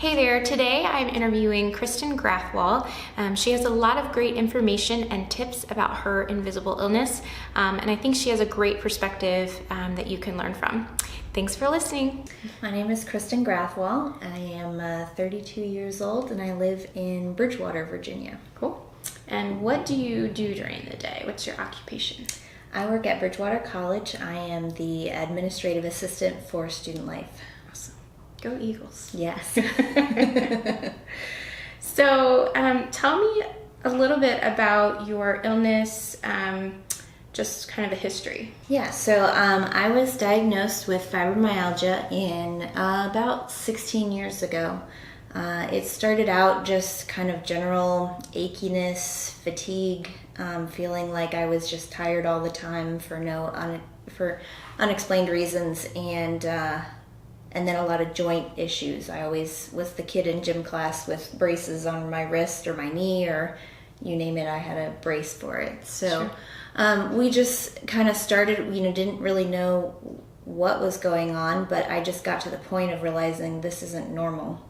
Hey there, today I'm interviewing Kristen Grathwol. She has a lot of great information and tips about her invisible illness, and I think she has a great perspective that you can learn from. Thanks for listening. My name is Kristen Grathwol. I am 32 years old and I live in Bridgewater, Virginia. Cool. And what do you do during the day? What's your occupation? I work at Bridgewater College. I am the administrative assistant for student life. Awesome. Go Eagles. Yes. So tell me a little bit about your illness, just kind of a history. Yeah, so I was diagnosed with fibromyalgia in about 16 years ago. It started out just kind of general achiness, fatigue, feeling like I was just tired all the time for unexplained reasons, and then a lot of joint issues. I always was the kid in gym class with braces on my wrist or my knee, or you name it, I had a brace for it. So we just kind of started, didn't really know what was going on, but I just got to the point of realizing this isn't normal.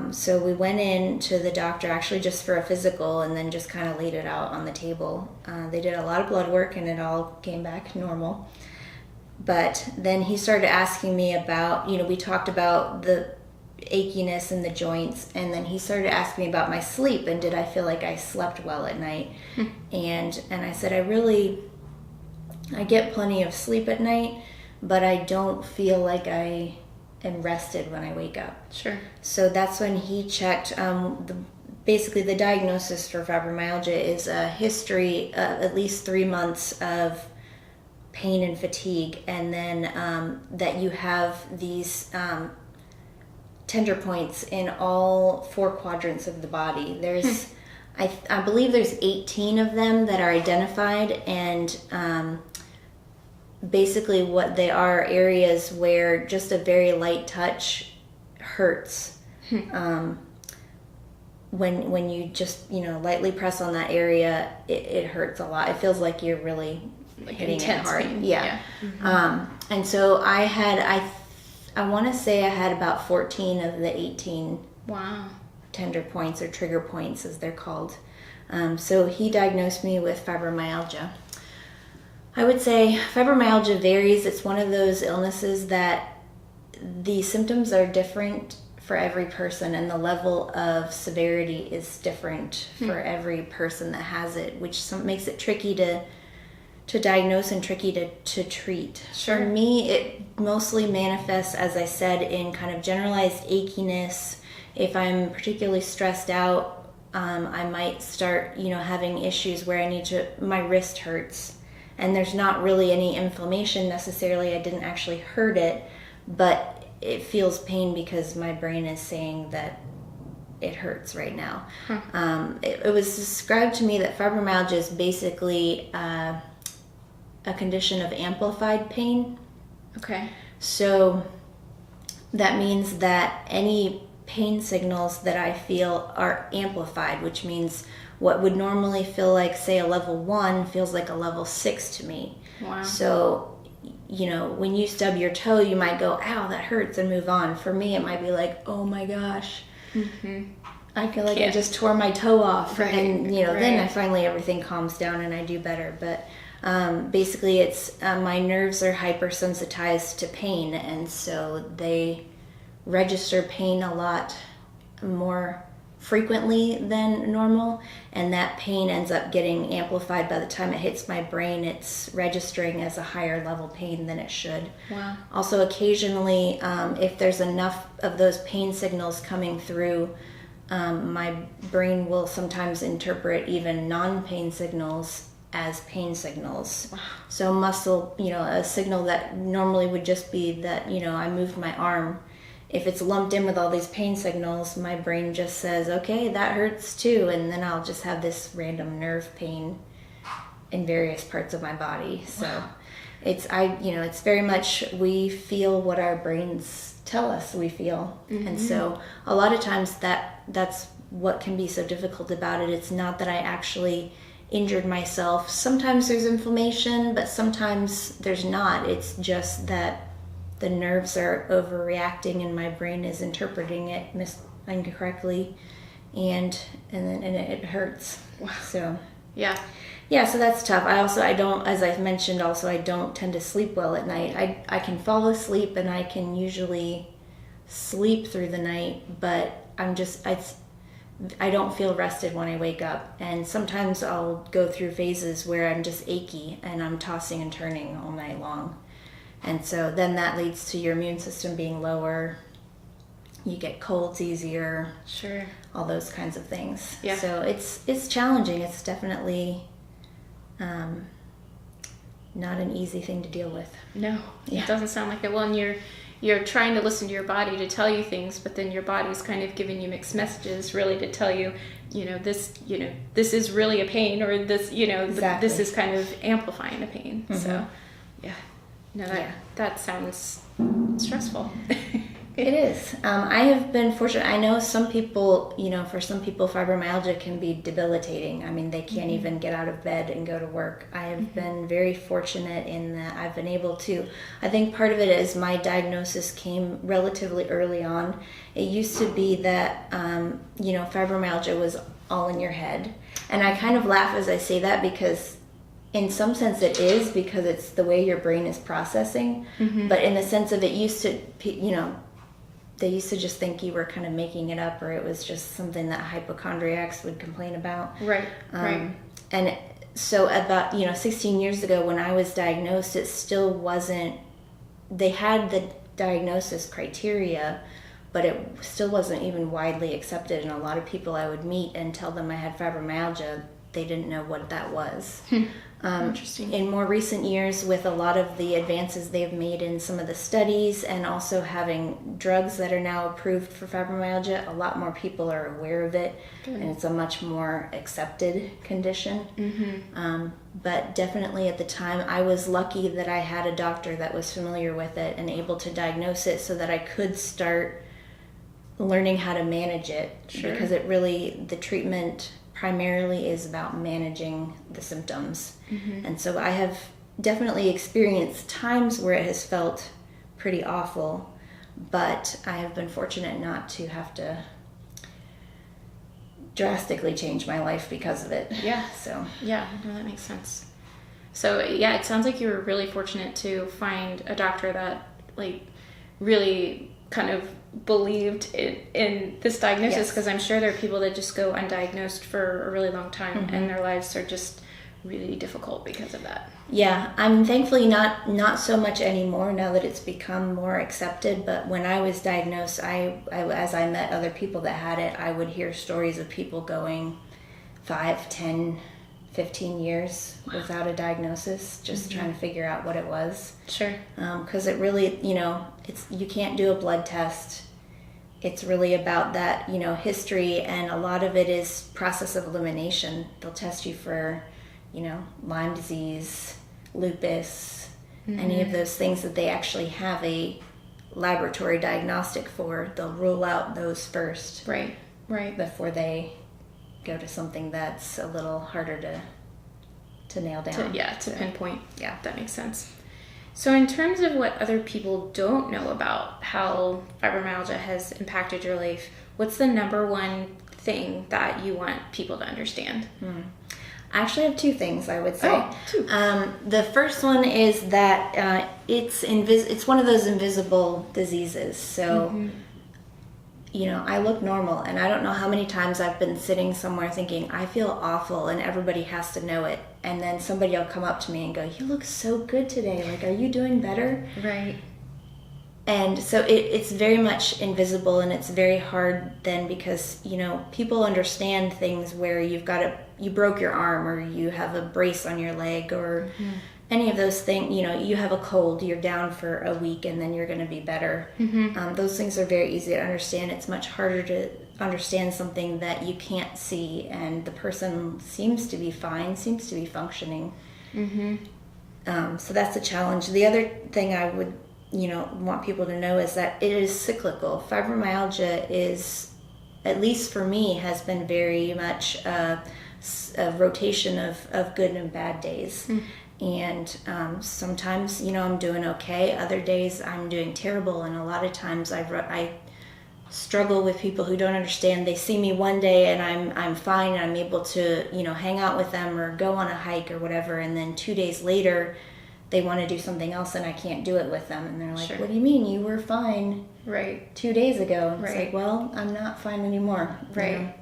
So we went in to the doctor actually just for a physical, and then just kind of laid it out on the table. They did a lot of blood work and it all came back normal. But then he started asking me about, we talked about the achiness in the joints, and then he started asking me about my sleep and did I feel like I slept well at night. And I said, I get plenty of sleep at night, but I don't feel like I am rested when I wake up. Sure. So that's when he checked. Basically, the diagnosis for fibromyalgia is a history of at least 3 months of pain and fatigue, and then that you have these tender points in all 4 quadrants of the body. There's, I believe there's 18 of them that are identified, and basically what they are areas where just a very light touch hurts. When you just lightly press on that area, it hurts a lot. It feels like you're really hitting it hard. Pain. Yeah. And so I want to say I had about 14 of the 18 tender points, or trigger points as they're called. So he diagnosed me with fibromyalgia. I would say fibromyalgia varies. It's one of those illnesses that the symptoms are different for every person, and the level of severity is different for every person that has it, which makes it tricky to diagnose and tricky to treat. Sure. For me, it mostly manifests, as I said, in kind of generalized achiness. If I'm particularly stressed out, I might start, having issues where my wrist hurts, and there's not really any inflammation necessarily. I didn't actually hurt it, but it feels pain because my brain is saying that it hurts right now. It was described to me that fibromyalgia is basically a condition of amplified pain. Okay. So that means that any pain signals that I feel are amplified, which means what would normally feel like, say, a level 1 feels like a level 6 to me. Wow. So, when you stub your toe, you might go, ow, that hurts, and move on. For me, it might be like, oh my gosh, I feel like I just tore my toe off. Right. And, then everything calms down and I do better. But basically it's my nerves are hypersensitized to pain, and so they register pain a lot more frequently than normal, and that pain ends up getting amplified. By the time it hits my brain, it's registering as a higher level pain than it should. Wow. Also, occasionally, if there's enough of those pain signals coming through, my brain will sometimes interpret even non-pain signals as pain signals. Wow. So muscle, a signal that normally would just be that, I moved my arm. If it's lumped in with all these pain signals, my brain just says, okay, that hurts too. And then I'll just have this random nerve pain in various parts of my body. So it's very much, we feel what our brains tell us we feel. And so a lot of times that's what can be so difficult about it. It's not that I actually injured myself. Sometimes there's inflammation, but sometimes there's not. It's just that the nerves are overreacting and my brain is interpreting it incorrectly, and it hurts. Wow. So yeah, so that's tough. I don't, as I mentioned, also I don't tend to sleep well at night. I can fall asleep and I can usually sleep through the night, but I don't feel rested when I wake up, and sometimes I'll go through phases where I'm just achy and I'm tossing and turning all night long, and so then that leads to your immune system being lower. You get colds easier. Sure. All those kinds of things. Yeah. So it's challenging. It's definitely not an easy thing to deal with. No, it doesn't sound like it. Well, and you're trying to listen to your body to tell you things, but then your body's kind of giving you mixed messages, really, to tell you, this is really a pain, or this, Exactly. this is kind of amplifying the pain. Mm-hmm. So, that sounds stressful. It is. I have been fortunate. I know some people, for some people, fibromyalgia can be debilitating. I mean, they can't even get out of bed and go to work. I have been very fortunate in that I've been able to. I think part of it is my diagnosis came relatively early on. It used to be that, fibromyalgia was all in your head. And I kind of laugh as I say that, because in some sense it is, because it's the way your brain is processing. Mm-hmm. But in the sense of, it used to, they used to just think you were kind of making it up, or it was just something that hypochondriacs would complain about. Right, right. And so about, 16 years ago when I was diagnosed, it still wasn't, they had the diagnosis criteria, but it still wasn't even widely accepted. And a lot of people I would meet and tell them I had fibromyalgia, they didn't know what that was. Interesting. In more recent years, with a lot of the advances they've made in some of the studies, and also having drugs that are now approved for fibromyalgia, a lot more people are aware of it. Good. And it's a much more accepted condition. Mm-hmm. But definitely at the time, I was lucky that I had a doctor that was familiar with it and able to diagnose it, so that I could start learning how to manage it. Sure. Because the treatment primarily is about managing the symptoms. Mm-hmm. And so I have definitely experienced times where it has felt pretty awful, but I have been fortunate not to have to drastically change my life because of it. Yeah. So. Yeah, no, that makes sense. So yeah, it sounds like you were really fortunate to find a doctor that really kind of believed in this diagnosis, because I'm sure there are people that just go undiagnosed for a really long time. Mm-hmm. And their lives are just really difficult because of that. Yeah, I'm thankfully not so much anymore now that it's become more accepted. But when I was diagnosed, I as I met other people that had it, I would hear stories of people going 5, 10, 15 years without a diagnosis, just trying to figure out what it was. Sure. Because it really, you can't do a blood test. It's really about that, history, and a lot of it is process of elimination. They'll test you for, Lyme disease, lupus, any of those things that they actually have a laboratory diagnostic for. They'll rule out those first. Right. Before they go to something that's a little harder to nail down. To pinpoint. Yeah, that makes sense. So in terms of what other people don't know about how fibromyalgia has impacted your life, what's the number one thing that you want people to understand? I actually have 2 things, I would say. Oh, 2. The first one is that it's one of those invisible diseases. So, I look normal, and I don't know how many times I've been sitting somewhere thinking, I feel awful, and everybody has to know it. And then somebody will come up to me and go, you look so good today. Are you doing better? Right. And so it's very much invisible, and it's very hard then, because, people understand things where you broke your arm, or you have a brace on your leg, or any of those things. You have a cold, you're down for a week, and then you're going to be better. Those things are very easy to understand. It's much harder to understand something that you can't see, and the person seems to be fine, seems to be functioning. So that's a challenge. The other thing I would want people to know is that it is cyclical. Fibromyalgia is, at least for me, has been very much a rotation of good and bad days. And sometimes, I'm doing okay. Other days I'm doing terrible. And a lot of times I struggle with people who don't understand. They see me one day and I'm fine, and I'm able to, hang out with them or go on a hike or whatever. And then 2 days later, they want to do something else and I can't do it with them. And they're like, Sure. What do you mean? You were fine Right. 2 days ago. And it's Right. like, well, I'm not fine anymore. Right.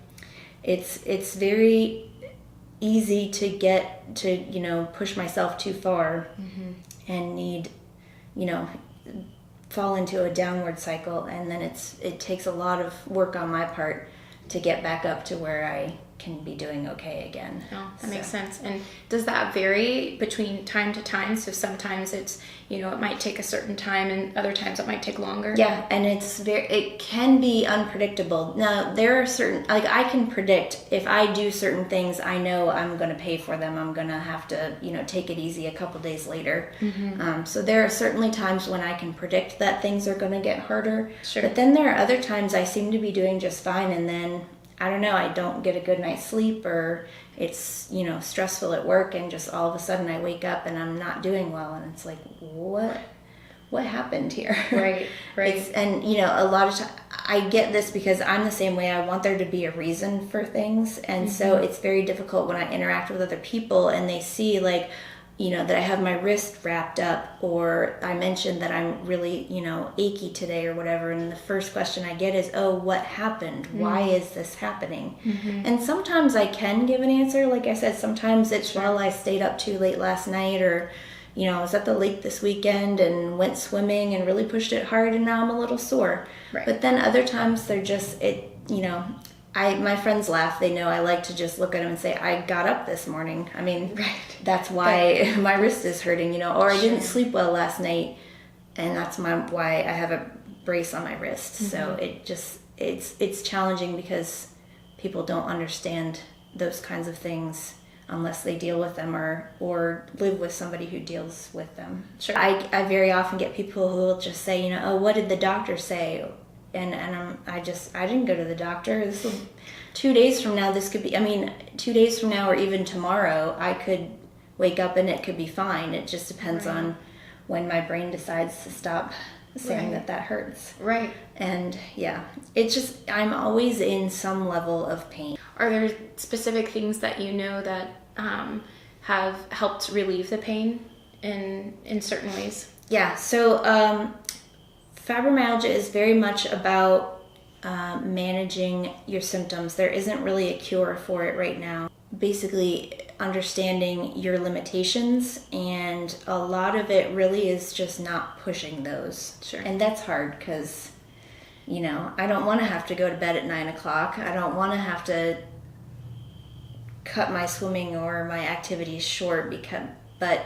It's very easy to get to, push myself too far and need, fall into a downward cycle. And then it takes a lot of work on my part to get back up to where I can be doing okay again. Oh, that makes sense. And does that vary between time to time? So sometimes it's, it might take a certain time, and other times it might take longer. Yeah, and it can be unpredictable. Now, there are certain, I can predict if I do certain things, I know I'm going to pay for them. I'm going to have to, take it easy a couple days later. So there are certainly times when I can predict that things are going to get harder. Sure. But then there are other times I seem to be doing just fine, and then I don't know, I don't get a good night's sleep, or it's, stressful at work, and just all of a sudden I wake up and I'm not doing well, and it's like, what happened here? Right. And, a lot of times I get this because I'm the same way. I want there to be a reason for things. And so it's very difficult when I interact with other people and they see that I have my wrist wrapped up, or I mentioned that I'm really, achy today or whatever. And the first question I get is, oh, what happened? Why is this happening? And sometimes I can give an answer. Like I said, sometimes it's, well, I stayed up too late last night, or, I was at the lake this weekend and went swimming and really pushed it hard, and now I'm a little sore. Right. But then other times they're just, my friends laugh. They know I like to just look at them and say, I got up this morning. I mean, that's why my wrist is hurting, or I didn't sleep well last night, and that's why I have a brace on my wrist. So it's challenging because people don't understand those kinds of things unless they deal with them or live with somebody who deals with them. Sure. I very often get people who will just say, oh, what did the doctor say? And I didn't go to the doctor. 2 days from now, 2 days from now or even tomorrow, I could wake up and it could be fine. It just depends on when my brain decides to stop saying that hurts. Right. And yeah, it's just, I'm always in some level of pain. Are there specific things that that have helped relieve the pain in certain ways? Yeah, so fibromyalgia is very much about managing your symptoms. There isn't really a cure for it right now. Basically, understanding your limitations, and a lot of it really is just not pushing those. Sure. And that's hard because, I don't want to have to go to bed at 9 o'clock. I don't want to have to cut my swimming or my activities short but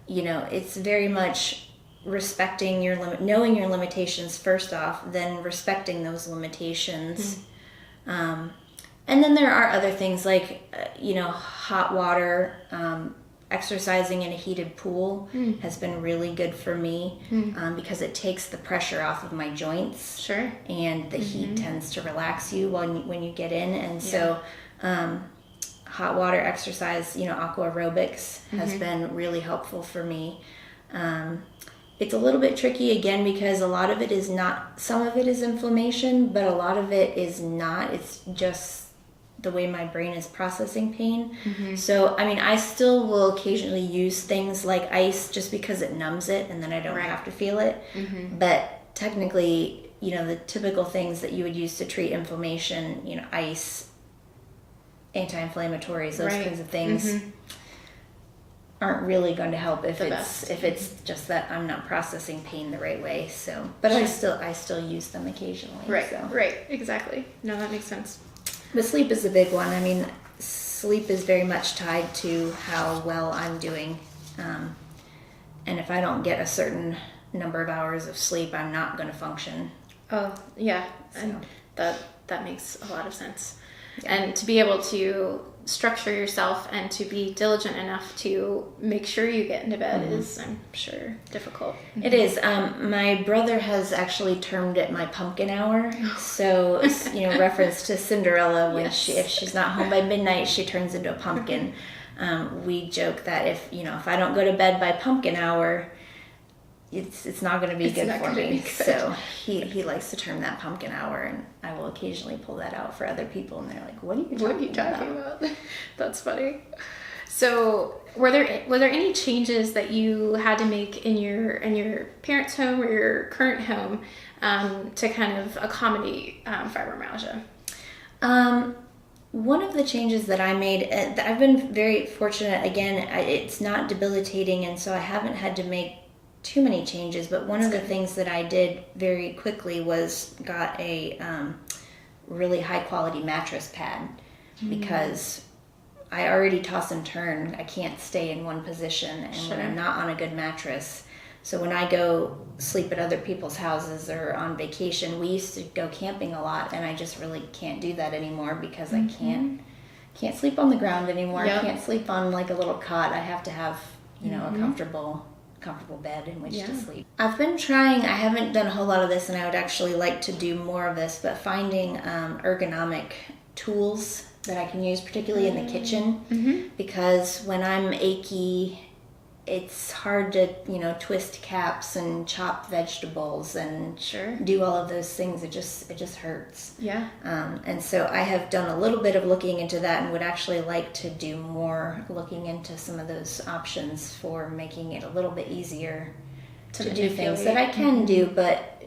it's very much respecting knowing your limitations first off, then respecting those limitations. And then there are other things like hot water, exercising in a heated pool has been really good for me because it takes the pressure off of my joints. Sure. And the heat tends to relax you when you get in, and so hot water exercise, aqua aerobics has been really helpful for me. It's a little bit tricky again because a lot of it is not, some of it is inflammation, but a lot of it is not. It's just the way my brain is processing pain. So, I still will occasionally use things like ice just because it numbs it and then I don't have to feel it. But technically, the typical things that you would use to treat inflammation, ice, anti-inflammatories, those kinds of things aren't really going to help if it's just that I'm not processing pain the right way. So, but I still use them occasionally. Right. So. Right. Exactly. No, that makes sense. But sleep is a big one. Sleep is very much tied to how well I'm doing. And if I don't get a certain number of hours of sleep, I'm not going to function. Oh, yeah. So. And that makes a lot of sense. Yeah. And to be able to structure yourself and to be diligent enough to make sure you get into bed is, I'm sure, difficult. It is. My brother has actually termed it my pumpkin hour. So, reference to Cinderella when if she's not home by midnight, she turns into a pumpkin. We joke that if I don't go to bed by pumpkin hour, it's not going to be good for me. So he likes to term that pumpkin hour, and I will occasionally pull that out for other people, and they're like, "What are you talking about?" That's funny. So were there any changes that you had to make in your parents' home or your current home to kind of accommodate fibromyalgia? One of the changes that I made, I've been very fortunate. Again, it's not debilitating, and so I haven't had to make too many changes. But one of the things that I did very quickly was got a really high quality mattress pad, because I already toss and turn. I can't stay in one position, and when I'm not on a good mattress. So when I go sleep at other people's houses or on vacation, we used to go camping a lot, and I just really can't do that anymore because I can't sleep on the ground anymore. I can't sleep on like a little cot. I have to have, a comfortable bed in which to sleep. I've been trying, I haven't done a whole lot of this, and I would actually like to do more of this, but finding ergonomic tools that I can use, particularly in the kitchen, because when I'm achy, it's hard to, twist caps and chop vegetables and do all of those things. It just hurts. Yeah. And so I have done a little bit of looking into that, and would actually like to do more looking into some of those options for making it a little bit easier to do things that I can do, but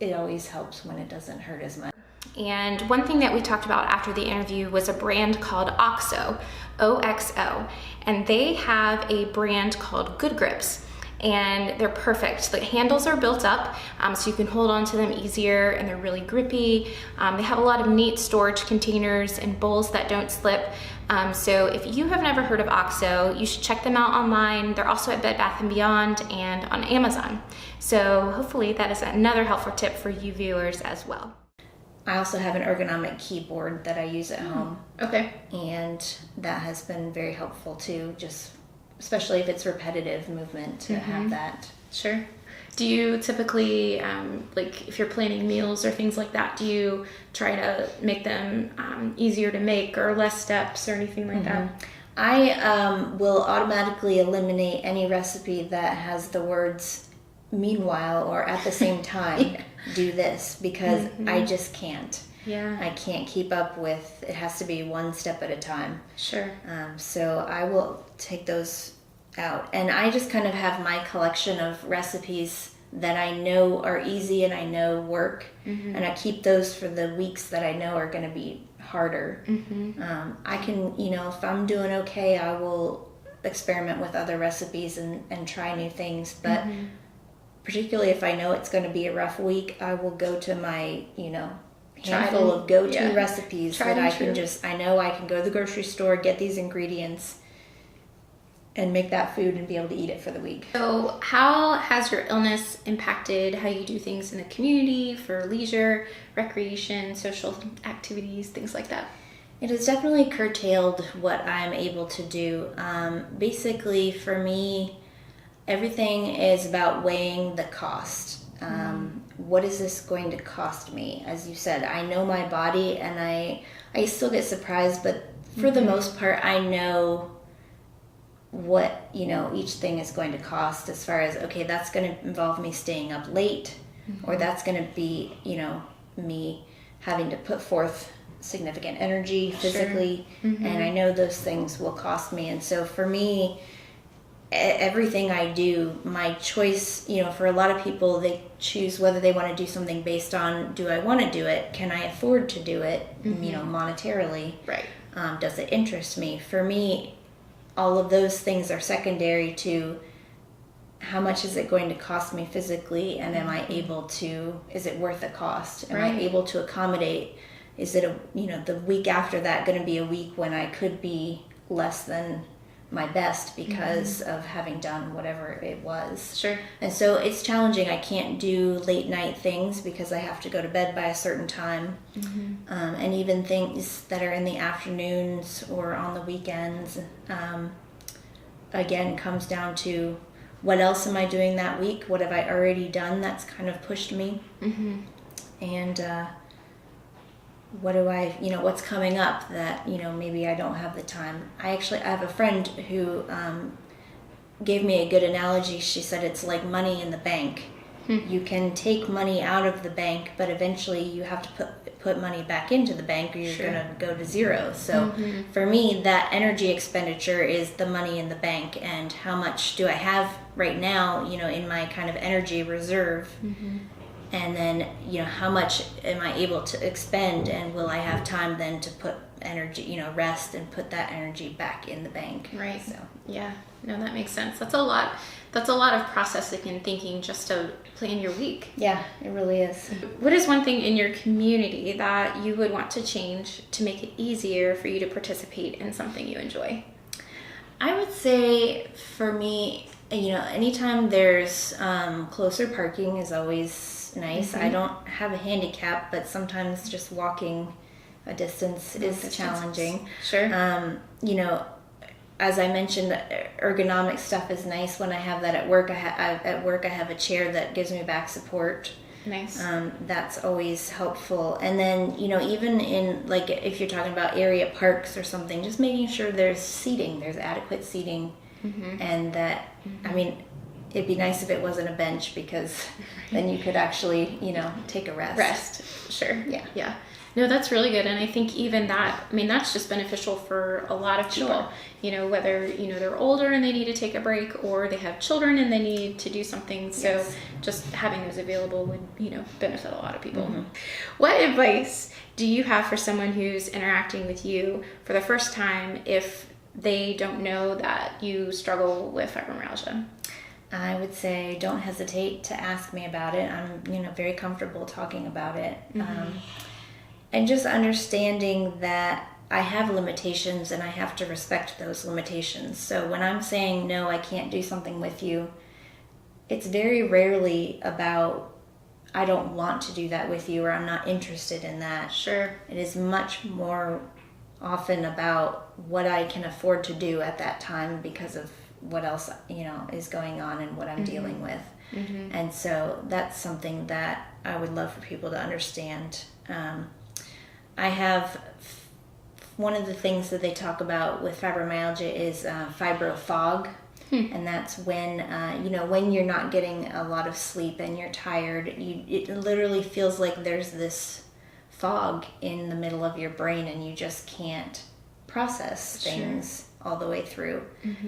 it always helps when it doesn't hurt as much. And one thing that we talked about after the interview was a brand called OXO, OXO, and they have a brand called Good Grips, and they're perfect. The handles are built up, so you can hold on to them easier, and they're really grippy. They have a lot of neat storage containers and bowls that don't slip. So if you have never heard of OXO, you should check them out online. They're also at Bed Bath & Beyond and on Amazon. So hopefully that is another helpful tip for you viewers as well. I also have an ergonomic keyboard that I use at home. Okay. And that has been very helpful too, just especially if it's repetitive movement, to have that. Sure. Do you typically, like if you're planning meals or things like that, do you try to make them easier to make or less steps or anything like that? I will automatically eliminate any recipe that has the words meanwhile or at the same time do this, because I just can't. I can't keep up with, it has to be one step at a time. Sure. So I will take those out, and I just kind of have my collection of recipes that I know are easy and I know work, and I keep those for the weeks that I know are going to be harder. I can, if I'm doing okay, I will experiment with other recipes and try new things, but particularly if I know it's going to be a rough week, I will go to my, handful of go-to recipes that I can I know I can go to the grocery store, get these ingredients, and make that food and be able to eat it for the week. So how has your illness impacted how you do things in the community for leisure, recreation, social activities, things like that? It has definitely curtailed what I'm able to do. Basically, for me, everything is about weighing the cost. What is this going to cost me? As you said, I know my body, and I still get surprised, but for the most part, I know what, each thing is going to cost, as far as, okay, that's going to involve me staying up late, or that's going to be, me having to put forth significant energy physically, and I know those things will cost me. And so for me, everything I do, my choice, for a lot of people, they choose whether they want to do something based on, do I want to do it? Can I afford to do it, monetarily? Right. Does it interest me? For me, all of those things are secondary to how much is it going to cost me physically, and am I able to, is it worth the cost? Am I able to accommodate? Is it the week after that going to be a week when I could be less than my best because of having done whatever it was? Sure. And so it's challenging. I can't do late night things because I have to go to bed by a certain time. And even things that are in the afternoons or on the weekends, again, comes down to what else am I doing that week? What have I already done that's kind of pushed me? And what's coming up that, maybe I don't have the time. I have a friend who gave me a good analogy. She said it's like money in the bank. You can take money out of the bank, but eventually you have to put money back into the bank or you're going to go to zero. So for me, that energy expenditure is the money in the bank, and how much do I have right now, in my kind of energy reserve. And then, how much am I able to expend, and will I have time then to put energy, rest and put that energy back in the bank. Right. So yeah, no, that makes sense. That's a lot of processing and thinking just to plan your week. Yeah, it really is. What is one thing in your community that you would want to change to make it easier for you to participate in something you enjoy? I would say for me, anytime there's closer parking is always nice. I don't have a handicap, but sometimes just walking a distance is challenging. Sure. As I mentioned, ergonomic stuff is nice. When I have that at work, I have a chair that gives me back support. Nice. That's always helpful. And then, even in, like, if you're talking about area parks or something, just making sure there's adequate seating, and that, I mean, it'd be nice if it wasn't a bench, because then you could actually, take a rest. Sure. Yeah. No, that's really good. And I think even that, that's just beneficial for a lot of people, whether, they're older and they need to take a break, or they have children and they need to do something. So just having those available would, benefit a lot of people. What advice do you have for someone who's interacting with you for the first time if they don't know that you struggle with fibromyalgia? I would say don't hesitate to ask me about it. I'm, very comfortable talking about it. And just understanding that I have limitations and I have to respect those limitations. So when I'm saying, no, I can't do something with you, it's very rarely about, I don't want to do that with you, or I'm not interested in that. Sure. It is much more often about what I can afford to do at that time because of what else, is going on and what I'm dealing with. And so that's something that I would love for people to understand. I have, one of the things that they talk about with fibromyalgia is fibro fog. And that's when, when you're not getting a lot of sleep and you're tired, it literally feels like there's this fog in the middle of your brain and you just can't process things all the way through.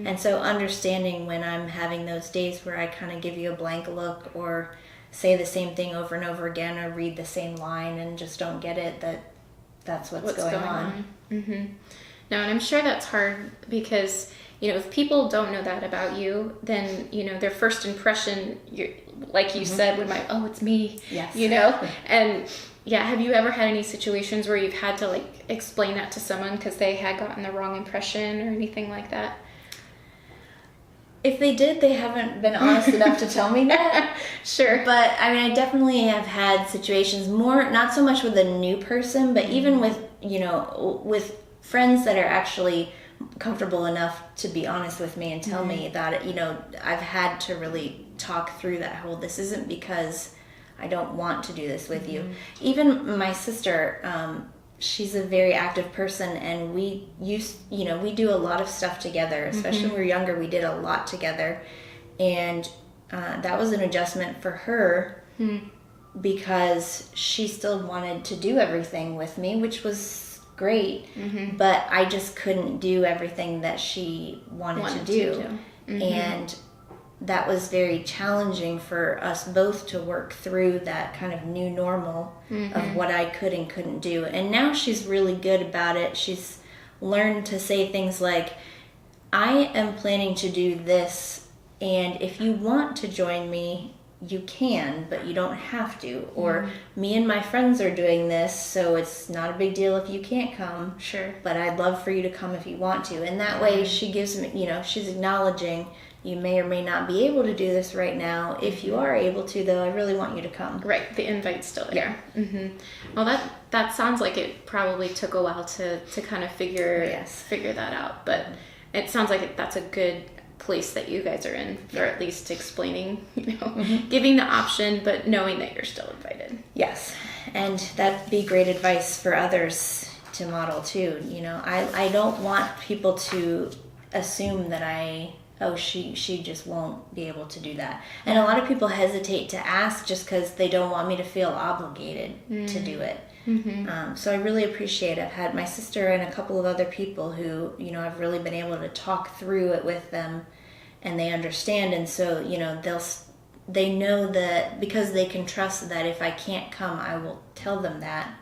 And so understanding when I'm having those days where I kind of give you a blank look or say the same thing over and over again or read the same line and just don't get it, that's what's going on. No, and I'm sure that's hard because, if people don't know that about you, then, their first impression, like you said, would might, oh, it's me, yes. And yeah, have you ever had any situations where you've had to explain that to someone because they had gotten the wrong impression or anything like that? If they did, they haven't been honest enough to tell me that. Sure. But I definitely have had situations, more, not so much with a new person, but even with, with friends that are actually comfortable enough to be honest with me and tell me about it. I've had to really talk through that whole, this isn't because I don't want to do this with you. Even my sister, she's a very active person, and we do a lot of stuff together, especially when we were younger. We did a lot together, and that was an adjustment for her because she still wanted to do everything with me, which was great, but I just couldn't do everything that she wanted to do. And that was very challenging for us both to work through that kind of new normal of what I could and couldn't do. And now she's really good about it. She's learned to say things like, I am planning to do this, and if you want to join me, you can, but you don't have to. Or me and my friends are doing this, so it's not a big deal if you can't come. Sure. But I'd love for you to come if you want to. And that way she gives me, she's acknowledging, you may or may not be able to do this right now. If you are able to, though, I really want you to come. Right, the invite's still there. Yeah. Well, that sounds like it probably took a while to kind of figure that out. But it sounds like that's a good place that you guys are in for at least explaining, giving the option, but knowing that you're still invited. Yes. And that'd be great advice for others to model too. You know, I don't want people to assume that she just won't be able to do that. And a lot of people hesitate to ask just because they don't want me to feel obligated to do it. So I really appreciate it. I've had my sister and a couple of other people who, you know, I've really been able to talk through it with them, and they understand. And so, you know, they know that because they can trust that if I can't come, I will tell them that.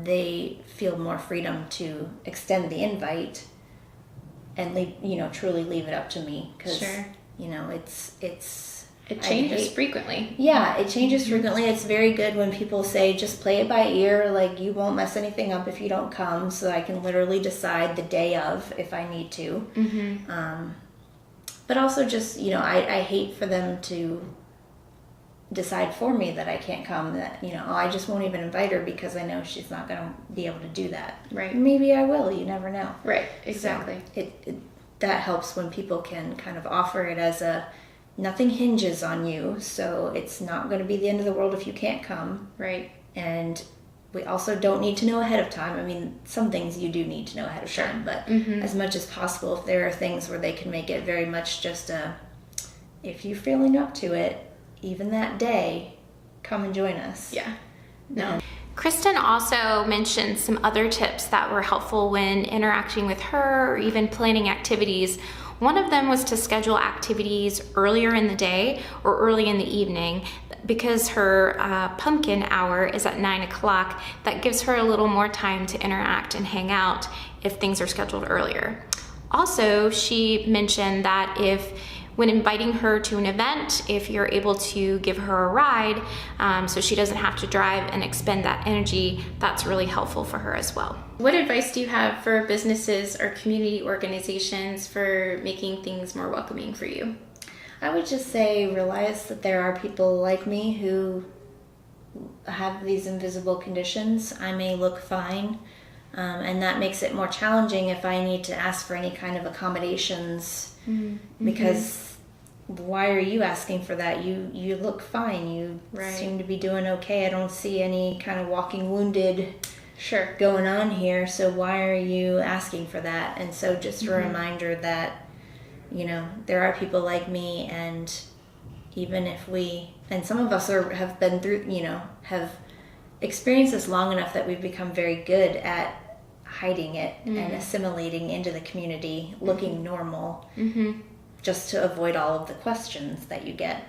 They feel more freedom to extend the invite and truly leave it up to me, because you know, it changes frequently. Yeah, it changes frequently. It's very good when people say, just play it by ear, like you won't mess anything up if you don't come, so I can literally decide the day of if I need to. But also just, you know, I hate for them to decide for me that I can't come, that, you know, I just won't even invite her because I know she's not going to be able to do that. Right. Maybe I will, you never know. Right, exactly. So that helps when people can kind of offer it as nothing hinges on you, so it's not going to be the end of the world if you can't come. Right. And we also don't need to know ahead of time. I mean, some things you do need to know ahead of time, but as much as possible, if there are things where they can make it very much just if you're feeling up to it, even that day, come and join us. Yeah. No. Kristen also mentioned some other tips that were helpful when interacting with her or even planning activities. One of them was to schedule activities earlier in the day or early in the evening, because her pumpkin hour is at 9 o'clock. That gives her a little more time to interact and hang out if things are scheduled earlier. Also, she mentioned that when inviting her to an event, if you're able to give her a ride so she doesn't have to drive and expend that energy, that's really helpful for her as well. What advice do you have for businesses or community organizations for making things more welcoming for you? I would just say realize that there are people like me who have these invisible conditions. I may look fine, and that makes it more challenging if I need to ask for any kind of accommodations, because why are you asking for that? You look fine. You seem to be doing okay. I don't see any kind of walking wounded going on here, so why are you asking for that? And so just a reminder that, you know, there are people like me, and even if and some of us have been through, you know, have experienced this long enough that we've become very good at hiding it and assimilating into the community, looking normal, just to avoid all of the questions that you get.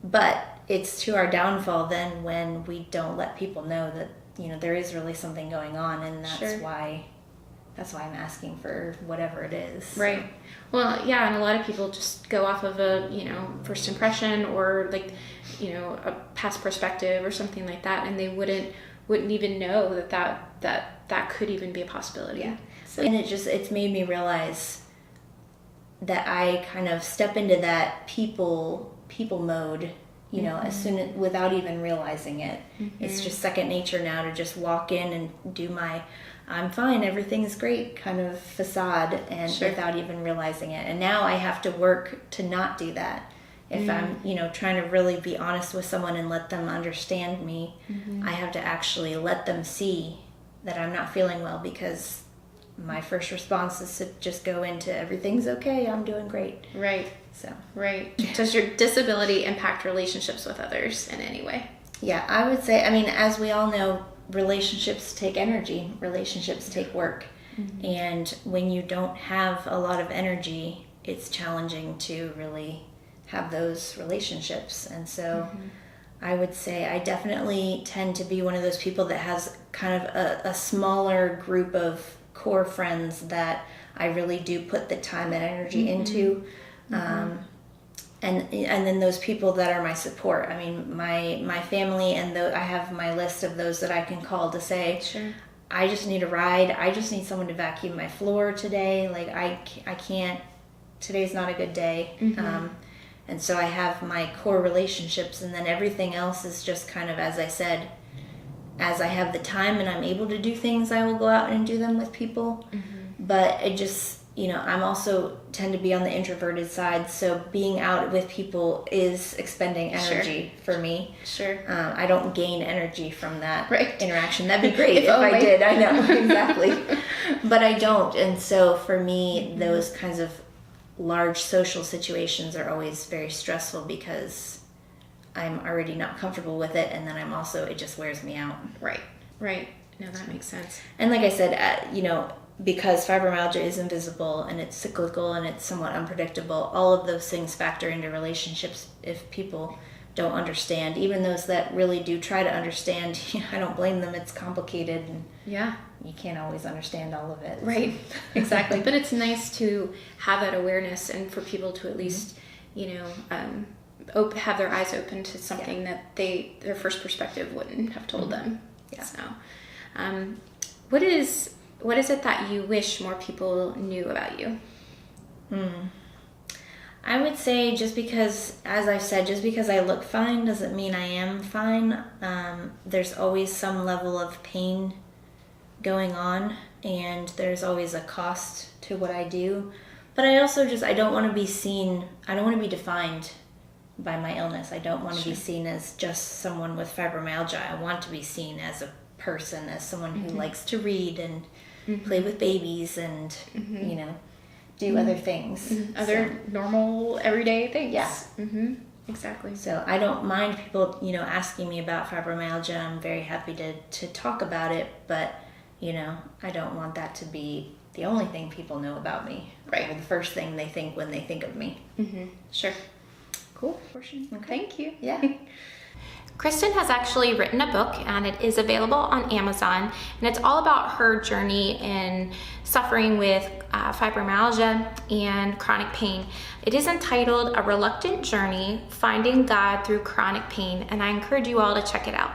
But it's to our downfall then when we don't let people know that, you know, there is really something going on, and that's why I'm asking for whatever it is. Right. Well, yeah, and a lot of people just go off of a, you know, first impression or like, you know, a past perspective or something like that, and they wouldn't even know that could even be a possibility. Yeah. So, and it's made me realize that I kind of step into that people mode, you know, as soon as, without even realizing it. It's just second nature now to just walk in and do my I'm fine, everything's great kind of facade, and without even realizing it. And now I have to work to not do that. If I'm, you know, trying to really be honest with someone and let them understand me, I have to actually let them see that I'm not feeling well, because my first response is to just go into everything's okay, I'm doing great. Right. So. Right. Does your disability impact relationships with others in any way? Yeah, I would say, I mean, as we all know, relationships take energy, relationships take work. And when you don't have a lot of energy, it's challenging to really have those relationships. And so I would say I definitely tend to be one of those people that has kind of a smaller group of core friends that I really do put the time and energy into. And then those people that are my support. I mean, my family, and I have my list of those that I can call to say, I just need a ride. I just need someone to vacuum my floor today. Like I can't. Today's not a good day. And so I have my core relationships, and then everything else is just kind of, as I said, as I have the time and I'm able to do things, I will go out and do them with people. But I'm also tend to be on the introverted side, so being out with people is expending energy for me. Sure. I don't gain energy from that Right. interaction. That'd be great if I did. I know, exactly. But I don't. And so for me, those kinds of large social situations are always very stressful because I'm already not comfortable with it, and then it just wears me out. Right. No, that makes sense. And like I said, because fibromyalgia is invisible and it's cyclical and it's somewhat unpredictable, all of those things factor into relationships if people don't understand. Even those that really do try to understand, I don't blame them. It's complicated and you can't always understand all of it. Right, exactly. But it's nice to have that awareness and for people to at least, have their eyes open to something that their first perspective wouldn't have told them. Yeah. So, what is it that you wish more people knew about you? I would say just because, as I've said, just because I look fine doesn't mean I am fine. There's always some level of pain going on, and there's always a cost to what I do. But I also I don't want to be seen, I don't want to be defined by my illness. I don't want to be seen as just someone with fibromyalgia. I want to be seen as a person, as someone who likes to read and play with babies and, do other things. Other normal, everyday things. Yeah. Exactly. So I don't mind people, asking me about fibromyalgia. I'm very happy to talk about it, but, I don't want that to be the only thing people know about me. Right. Or the first thing they think when they think of me. Sure. Cool. Thank you. Yeah. Kristen has actually written a book, and it is available on Amazon, and it's all about her journey in suffering with fibromyalgia and chronic pain. It is entitled A Reluctant Journey, Finding God Through Chronic Pain, and I encourage you all to check it out.